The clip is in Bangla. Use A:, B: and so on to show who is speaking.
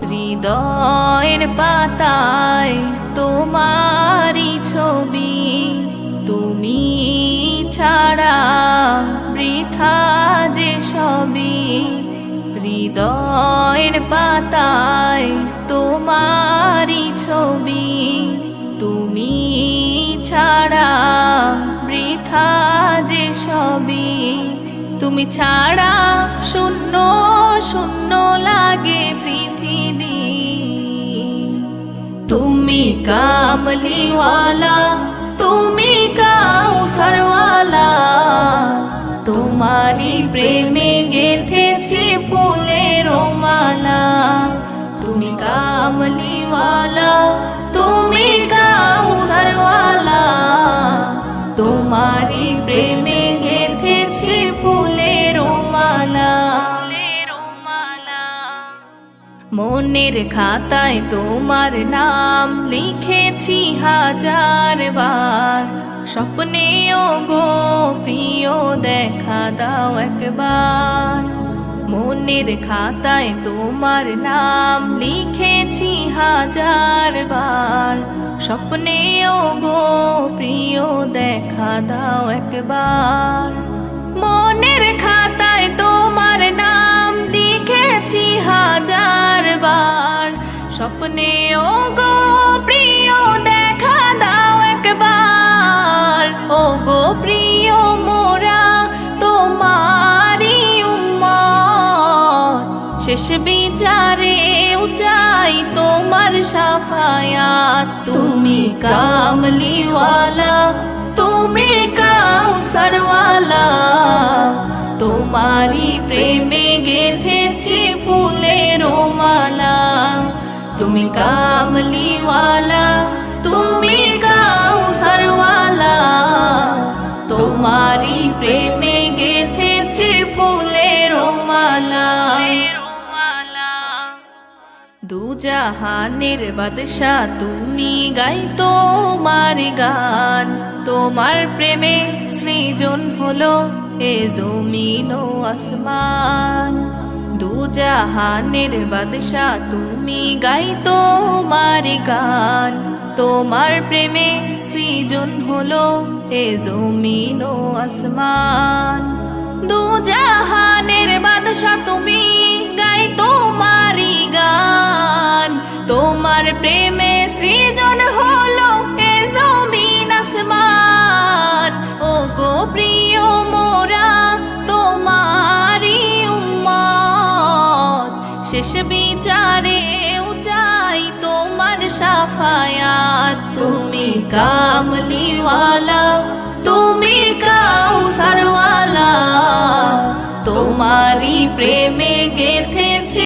A: হৃদয়ের পাতায় তোমারই ছবি, তুমি ছাড়া বৃথা যে সবই। হৃদয়ের পাতায় তোমারই ছবি, তুমি ছাড়া বৃথা যে সবই। তুমি ছাড়া শূন্য শূন্য লাগে পৃথিবী। তুমি কামলিওয়ালা, তুমি কাউসারওয়ালা, তোমারই প্রেমে গেথেছি ফুলের মালা। তুমি কামলিওয়ালা, তুমি কাউসারওয়ালা, তোমারই প্রেমে গেথেছি ফুলের মালা। মনের খাতায় তোমার নাম লিখেছি হাজার বার, স্বপ্নেও গো প্রিয় দেখা দাও একবার। মনের খাতায় তোমার নাম লিখেছি হাজার বার, স্বপ্নেও গো প্রিয় দেখা দাও একবার। মনের খাতায় তোমার নাম লিখেছি হাজার বার, স্বপ্নেও গো প্রিয় দেখা দাও একবার। ও গো প্রিয় মোরা তোমারই উম্মত, শেষ বিচারেও চাই তোমার শাফায়াত। তুমি কামলিওয়ালা, তুমি কাউসারওয়ালা, তোমারই প্রেমে গেথেছি ফুলের মালা। তুমি কামলিওয়ালা, তুমি কাউসারওয়ালা, তোমারই প্রেমে গেথেছি ফুলের মালা। দুজাহানের বাদশা তুমি, গাই তোমার গান। তোমার প্রেমে সৃজন হলো এ জমিন ও আসমান। দুজাহানের বাদশা তুমি, গাই তোমার গান। তোমার প্রেমে সৃজন হলো এ জমিন ও আসমান। দুজাহানের বাদশা তুমি, গাই তোমারই গান। তোমার প্রেমে সৃজন হলো এ জমিন আসমান। ও গো প্রিয় মোরা তোমারই উম্মত, শেষ বিচারেও চাই তোমার শাফায়াত। তুমি কামলিওয়ালা, তুমি কাউসারওয়ালা, তোমারই প্রেমে গেথেছি